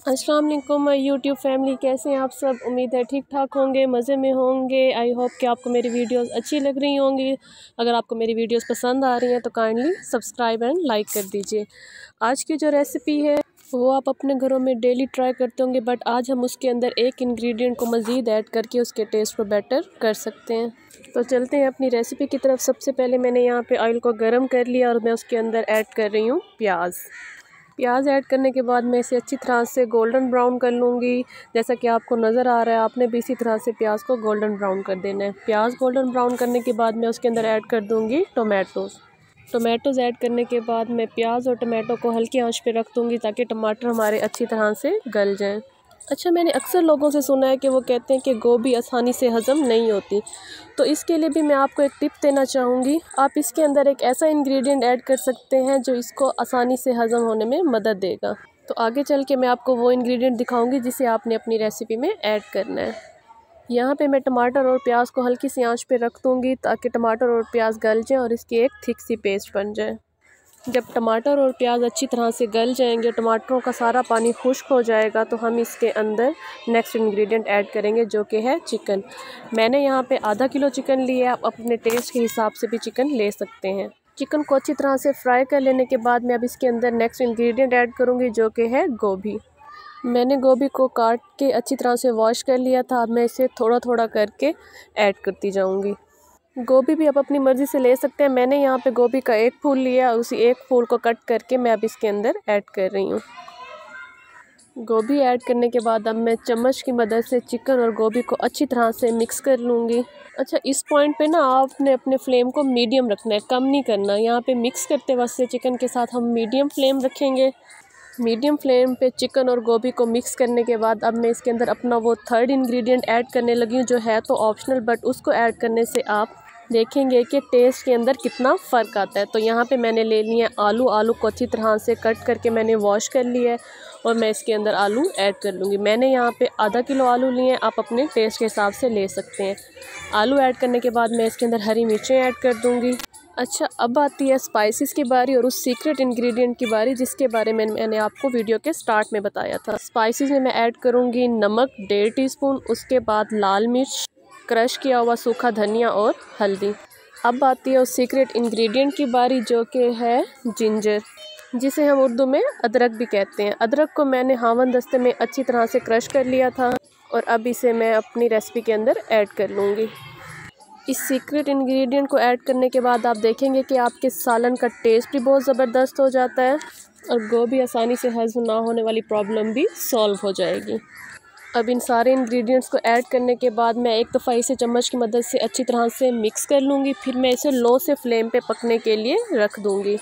अस्सलाम वालेकुम my YouTube family, कैसे हैं आप सब। उम्मीद है ठीक ठाक होंगे, मज़े में होंगे। आई होप कि आपको मेरी वीडियोस अच्छी लग रही होंगी। अगर आपको मेरी वीडियोस पसंद आ रही हैं तो काइंडली सब्सक्राइब एंड लाइक कर दीजिए। आज की जो रेसिपी है वो आप अपने घरों में डेली ट्राई करते होंगे, बट आज हम उसके अंदर एक इंग्रेडिएंट को मज़ीद ऐड करके उसके टेस्ट को बेटर कर सकते हैं। तो चलते हैं अपनी रेसिपी की तरफ। सबसे पहले मैंने यहाँ पे ऑयल को गर्म कर लिया और मैं उसके अंदर ऐड कर रही हूँ प्याज ऐड करने के बाद मैं इसे अच्छी तरह से गोल्डन ब्राउन कर लूँगी। जैसा कि आपको नज़र आ रहा है, आपने भी इसी तरह से प्याज को गोल्डन ब्राउन कर देना है। प्याज गोल्डन ब्राउन करने के बाद मैं उसके अंदर ऐड कर दूँगी टोमेटोज़ ऐड करने के बाद मैं प्याज और टमाटो को हल्की आंच पे रख दूँगी ताकि टमाटर हमारे अच्छी तरह से गल जाएं। अच्छा, मैंने अक्सर लोगों से सुना है कि वो कहते हैं कि गोभी आसानी से हज़म नहीं होती, तो इसके लिए भी मैं आपको एक टिप देना चाहूँगी। आप इसके अंदर एक ऐसा इंग्रेडिएंट ऐड कर सकते हैं जो इसको आसानी से हज़म होने में मदद देगा। तो आगे चल के मैं आपको वो इंग्रेडिएंट दिखाऊँगी जिसे आपने अपनी रेसिपी में ऐड करना है। यहाँ पे मैं टमाटर और प्याज को हल्की सी आंच पे रख दूँगी ताकि टमाटर और प्याज गल जाएँ और इसकी एक थिक सी पेस्ट बन जाए। जब टमाटर और प्याज अच्छी तरह से गल जाएंगे, टमाटरों का सारा पानी खुश्क हो जाएगा, तो हम इसके अंदर नेक्स्ट इंग्रेडिएंट ऐड करेंगे जो कि है चिकन। मैंने यहाँ पे आधा किलो चिकन लिया है, आप अपने टेस्ट के हिसाब से भी चिकन ले सकते हैं। चिकन को अच्छी तरह से फ्राई कर लेने के बाद मैं अब इसके अंदर नेक्स्ट इंग्रेडिएंट ऐड करूँगी जो कि है गोभी। मैंने गोभी को काट के अच्छी तरह से वॉश कर लिया था। अब मैं इसे थोड़ा थोड़ा करके ऐड करती जाऊँगी। गोभी भी आप अपनी मर्ज़ी से ले सकते हैं। मैंने यहाँ पे गोभी का एक फूल लिया, उसी एक फूल को कट करके मैं अब इसके अंदर ऐड कर रही हूँ। गोभी ऐड करने के बाद अब मैं चम्मच की मदद से चिकन और गोभी को अच्छी तरह से मिक्स कर लूँगी। अच्छा, इस पॉइंट पे ना आपने अपने फ्लेम को मीडियम रखना है, कम नहीं करना। यहाँ पे मिक्स करते वक्त चिकन के साथ हम मीडियम फ्लेम रखेंगे। मीडियम फ्लेम पे चिकन और गोभी को मिक्स करने के बाद अब मैं इसके अंदर अपना वो थर्ड इंग्रेडिएंट ऐड करने लगी हूँ जो है तो ऑप्शनल, बट उसको ऐड करने से आप देखेंगे कि टेस्ट के अंदर कितना फ़र्क आता है। तो यहाँ पे मैंने ले लिए हैं आलू को अच्छी तरह से कट करके मैंने वॉश कर लिया है और मैं इसके अंदर आलू ऐड कर लूँगी। मैंने यहाँ पे आधा किलो आलू लिए हैं, आप अपने टेस्ट के हिसाब से ले सकते हैं। आलू ऐड करने के बाद मैं इसके अंदर हरी मिर्चें ऐड कर दूँगी। अच्छा, अब आती है स्पाइसेस की बारी और उस सीक्रेट इंग्रेडिएंट की बारी जिसके बारे में मैंने आपको वीडियो के स्टार्ट में बताया था। स्पाइसेस में मैं ऐड करूँगी नमक 1.5 टीस्पून, उसके बाद लाल मिर्च, क्रश किया हुआ सूखा धनिया और हल्दी। अब आती है उस सीक्रेट इंग्रेडिएंट की बारी जो कि है जिंजर, जिसे हम उर्दू में अदरक भी कहते हैं। अदरक को मैंने हावन दस्ते में अच्छी तरह से क्रश कर लिया था और अब इसे मैं अपनी रेसिपी के अंदर ऐड कर लूँगी। इस सीक्रेट इंग्रेडिएंट को ऐड करने के बाद आप देखेंगे कि आपके सालन का टेस्ट भी बहुत ज़बरदस्त हो जाता है और गोभी आसानी से हज़म ना होने वाली प्रॉब्लम भी सॉल्व हो जाएगी। अब इन सारे इंग्रेडिएंट्स को ऐड करने के बाद मैं एक दफ़ा इसे चम्मच की मदद से अच्छी तरह से मिक्स कर लूँगी। फिर मैं इसे लो से फ्लेम पे पकने के लिए रख दूँगी।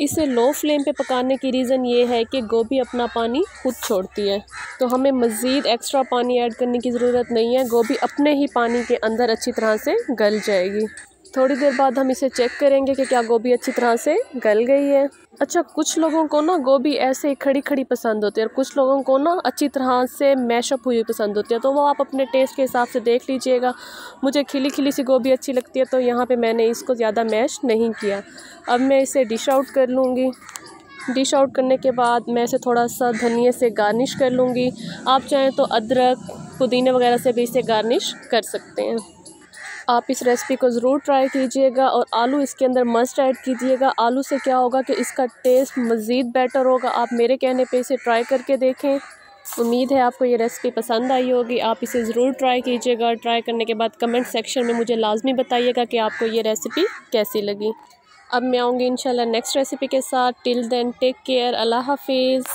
इसे लो फ्लेम पे पकाने की रीज़न ये है कि गोभी अपना पानी खुद छोड़ती है, तो हमें मज़ीद एक्स्ट्रा पानी ऐड करने की ज़रूरत नहीं है। गोभी अपने ही पानी के अंदर अच्छी तरह से गल जाएगी। थोड़ी देर बाद हम इसे चेक करेंगे कि क्या गोभी अच्छी तरह से गल गई है। अच्छा, कुछ लोगों को ना गोभी ऐसे ही खड़ी खड़ी पसंद होती है और कुछ लोगों को ना अच्छी तरह से मैशअप हुई पसंद होती है, तो वो आप अपने टेस्ट के हिसाब से देख लीजिएगा। मुझे खिली खिली सी गोभी अच्छी लगती है, तो यहाँ पे मैंने इसको ज़्यादा मैश नहीं किया। अब मैं इसे डिश आउट कर लूँगी। डिश आउट करने के बाद मैं इसे थोड़ा सा धनिया से गार्निश कर लूँगी। आप चाहें तो अदरक पुदीने वगैरह से भी इसे गार्निश कर सकते हैं। आप इस रेसिपी को ज़रूर ट्राई कीजिएगा और आलू इसके अंदर मस्ट ऐड कीजिएगा। आलू से क्या होगा कि इसका टेस्ट मज़ीद बेटर होगा। आप मेरे कहने पे इसे ट्राई करके देखें। उम्मीद है आपको ये रेसिपी पसंद आई होगी। आप इसे ज़रूर ट्राई कीजिएगा। ट्राई करने के बाद कमेंट सेक्शन में मुझे लाजमी बताइएगा कि आपको ये रेसिपी कैसी लगी। अब मैं आऊँगी इंशाल्लाह नेक्स्ट रेसिपी के साथ। टिल देन टेक केयर, अल्लाह हाफिज़।